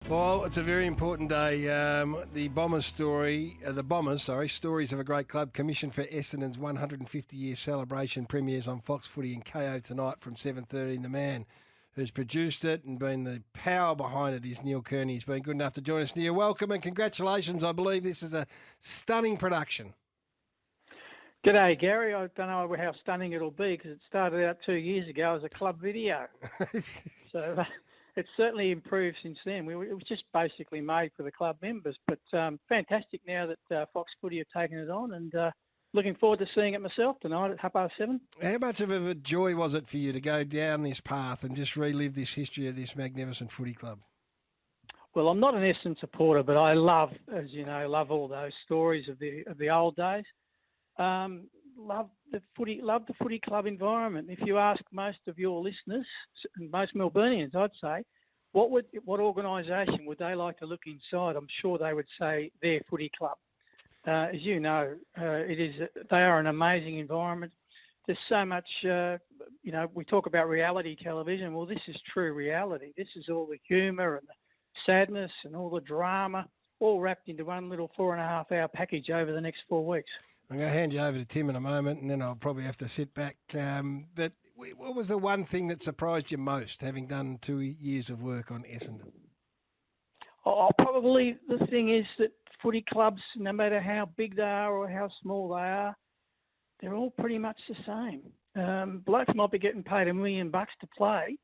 Well, it's a very important day. The Bombers, Stories of a Great Club, commissioned for Essendon's 150-year celebration, premieres on Fox Footy and KO tonight from 7:30. And the man who's produced it and been the power behind it is Neil Kearney. He's been good enough to join us. Neil, welcome and congratulations. I believe this is a stunning production. G'day, Gary. I don't know how stunning it'll be because it started out 2 years ago as a club video. So it's certainly improved since then. It was just basically made for the club members. But fantastic now that Fox Footy have taken it on, and looking forward to seeing it myself tonight at 7:30. How much of a joy was it for you to go down this path and just relive this history of this magnificent footy club? Well, I'm not an Essendon supporter, but I love, as you know, all those stories of the old days. Love the footy club environment. If you ask most of your listeners, most Melburnians, I'd say, what organisation would they like to look inside? I'm sure they would say their footy club. As you know, they are an amazing environment. There's so much, we talk about reality television. Well, this is true reality. This is all the humour and the sadness and all the drama, all wrapped into one little 4.5-hour package over the next 4 weeks. I'm going to hand you over to Tim in a moment, and then I'll probably have to sit back. But what was the one thing that surprised you most, having done 2 years of work on Essendon? Probably the thing is that footy clubs, no matter how big they are or how small they are, they're all pretty much the same. Blokes might be getting paid $1 million to play,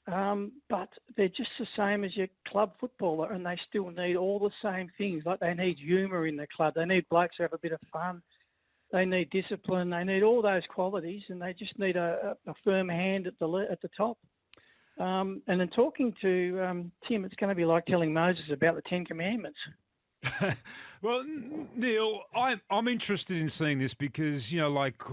but they're just the same as your club footballer, and they still need all the same things. Like they need humour in the club. They need blokes to have a bit of fun. They need discipline. They need all those qualities, and they just need a firm hand at the top. And then talking to Tim, it's going to be like telling Moses about the Ten Commandments. Well, Neil, I'm interested in seeing this because,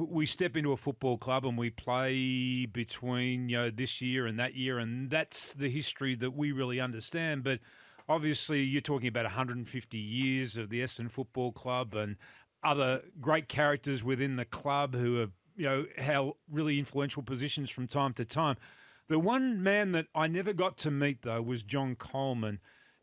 we step into a football club and we play between, this year and that's the history that we really understand. But obviously you're talking about 150 years of the Essendon Football Club and other great characters within the club who have, held really influential positions from time to time. The one man that I never got to meet, though, was John Coleman.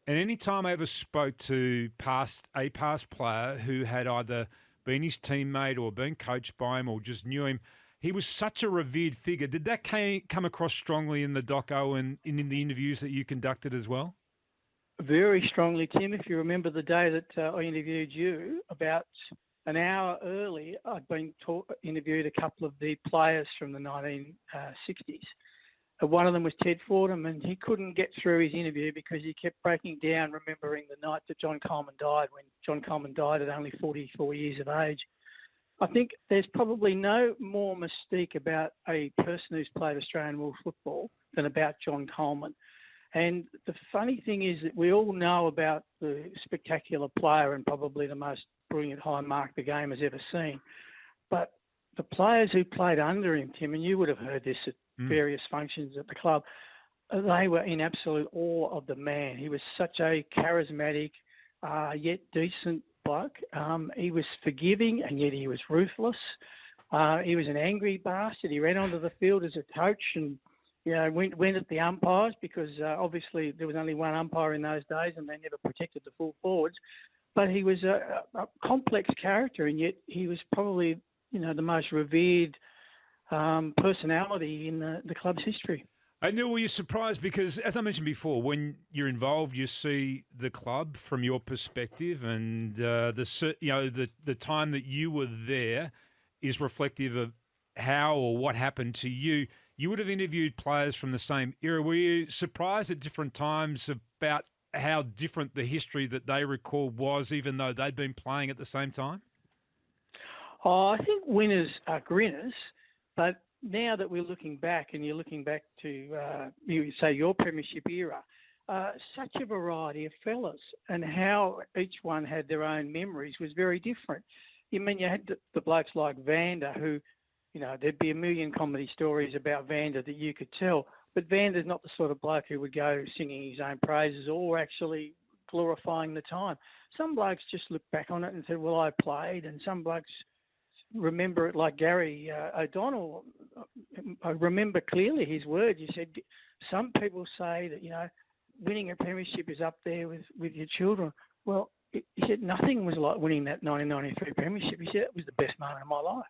And any time I ever spoke to a past player who had either been his teammate or been coached by him or just knew him, he was such a revered figure. Did that come across strongly in the doco and in the interviews that you conducted as well? Very strongly, Tim. If you remember the day that I interviewed you, about an hour early, I'd been interviewed a couple of the players from the 1960s. One of them was Ted Fordham, and he couldn't get through his interview because he kept breaking down, remembering the night that John Coleman died, when John Coleman died at only 44 years of age. I think there's probably no more mystique about a person who's played Australian rules football than about John Coleman. And the funny thing is that we all know about the spectacular player and probably the most brilliant high mark the game has ever seen. But the players who played under him, Tim, and you would have heard this at various functions at the club, they were in absolute awe of the man. He was such a charismatic, yet decent bloke. He was forgiving, and yet he was ruthless. He was an angry bastard. He ran onto the field as a coach and went at the umpires because obviously there was only one umpire in those days and they never protected the full forwards. But he was a complex character, and yet he was probably the most revered personality in the club's history. Neil, were you surprised? Because, as I mentioned before, when you're involved, you see the club from your perspective, and the time that you were there is reflective of how or what happened to you. You would have interviewed players from the same era. Were you surprised at different times about how different the history that they recalled was, even though they'd been playing at the same time? Oh, I think winners are grinners, but now that we're looking back, and you're looking back to, your premiership era, such a variety of fellas, and how each one had their own memories was very different. You had the blokes like Vander, who, there'd be a million comedy stories about Vander that you could tell, but Vander's not the sort of bloke who would go singing his own praises or actually glorifying the time. Some blokes just look back on it and said, well, I played, and some blokes remember it like Gary O'Donnell. I remember clearly his words. He said, some people say that, winning a premiership is up there with your children. Well, he said nothing was like winning that 1993 premiership. He said it was the best moment of my life.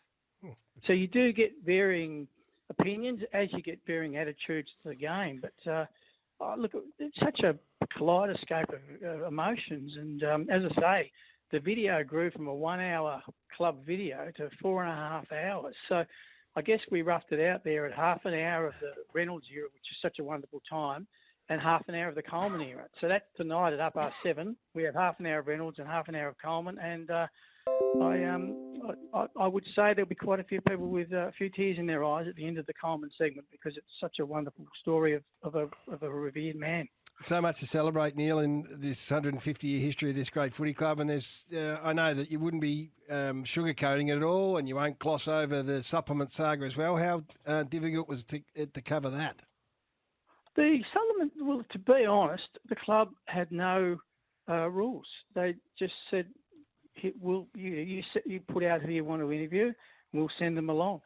So you do get varying opinions as you get varying attitudes to the game. But look, it's such a kaleidoscope of emotions. And as I say, the video grew from a 1 hour club video to 4.5 hours. So I guess we roughed it out there at half an hour of the Reynolds era, which is such a wonderful time, and half an hour of the Coleman era. So that's tonight at 7:30. We have half an hour of Reynolds and half an hour of Coleman. And I would say there'll be quite a few people with a few tears in their eyes at the end of the Coleman segment, because it's such a wonderful story of a revered man. So much to celebrate, Neil, in this 150-year history of this great footy club. And there's, I know that you wouldn't be sugarcoating it at all, and you won't gloss over the supplement saga as well. How difficult was it to cover that? The supplement, well, to be honest, the club had no rules. They just said, you put out who you want to interview, and we'll send them along.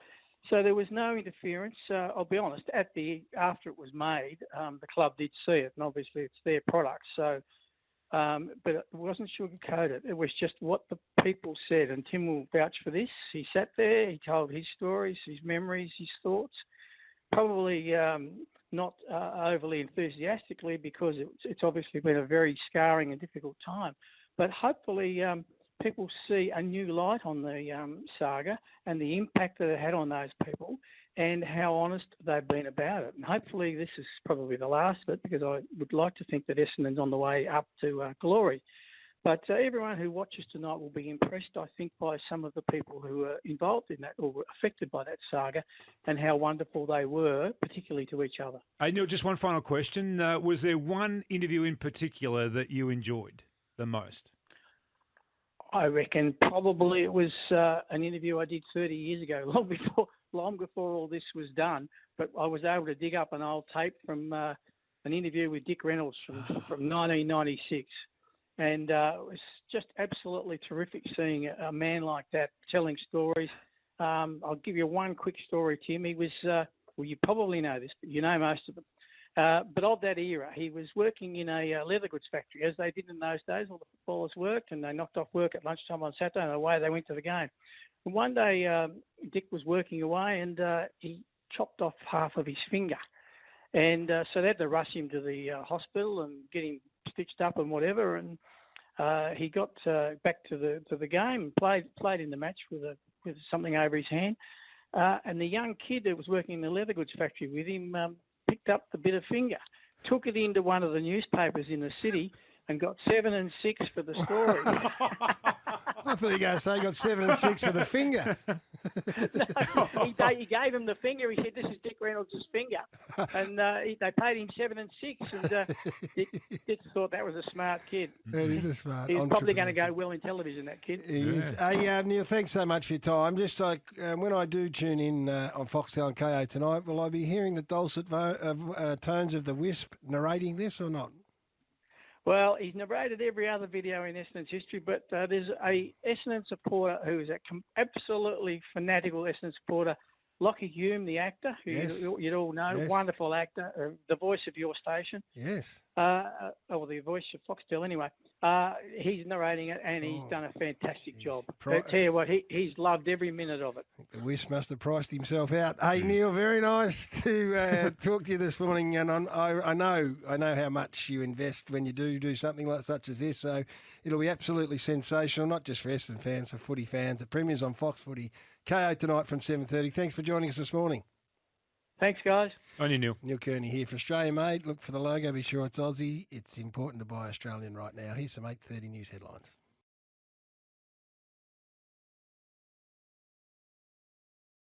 So there was no interference. I'll be honest, after it was made, the club did see it, and obviously it's their product. So, but it wasn't sugar-coated. It was just what the people said, and Tim will vouch for this. He sat there, he told his stories, his memories, his thoughts, probably not overly enthusiastically, because it's obviously been a very scarring and difficult time. But hopefully people see a new light on the saga and the impact that it had on those people and how honest they've been about it. And hopefully this is probably the last of it, because I would like to think that Essendon's on the way up to glory. But everyone who watches tonight will be impressed, I think, by some of the people who were involved in that or were affected by that saga and how wonderful they were, particularly to each other. Hey, Neil, just one final question. Was there one interview in particular that you enjoyed the most? I reckon probably it was an interview I did 30 years ago, long before all this was done. But I was able to dig up an old tape from an interview with Dick Reynolds from 1996. And it was just absolutely terrific seeing a man like that telling stories. I'll give you one quick story, Tim. He was, well, you probably know this, but you know most of them. But of that era, he was working in a leather goods factory, as they did in those days. All the footballers worked, and they knocked off work at lunchtime on Saturday, and away they went to the game. And one day, Dick was working away, and he chopped off half of his finger. And so they had to rush him to the hospital and get him stitched up and whatever. And he got back to the game, played in the match with something over his hand. And the young kid that was working in the leather goods factory with him picked up the bit of finger, took it into one of the newspapers in the city, and got 7 and 6 for the story. I thought you were going to say got 7 and 6 for the finger. No, he gave him the finger. He said, "This is Dick Reynolds' finger," and they paid him 7 and 6. And Dick thought that was a smart kid. That is a smart. He's probably going to go well in television, that kid. He is. Hey, Neil, thanks so much for your time. Just like when I do tune in on Foxtel and KO tonight, will I be hearing the dulcet tones of the Wisp narrating this or not? Well, he's narrated every other video in Essendon's history, but there's a Essendon supporter who is an absolutely fanatical Essendon supporter, Lockie Hume, the actor, who you'd all know, wonderful actor, the voice of your station. Yes. Or the voice of Foxtel anyway. He's narrating it, and he's done a fantastic job. I tell you what, he's loved every minute of it. I think the Wisp must have priced himself out. Hey, Neil, very nice to talk to you this morning, and I know how much you invest when you do something like such as this, so it'll be absolutely sensational, not just for Essendon fans, for footy fans. The Premier's on Fox Footy. KO tonight from 7:30. Thanks for joining us this morning. Thanks, guys. On you, Neil. Neil Kearney here for Australia Made. Look for the logo. Be sure it's Aussie. It's important to buy Australian right now. Here's some 8:30 news headlines.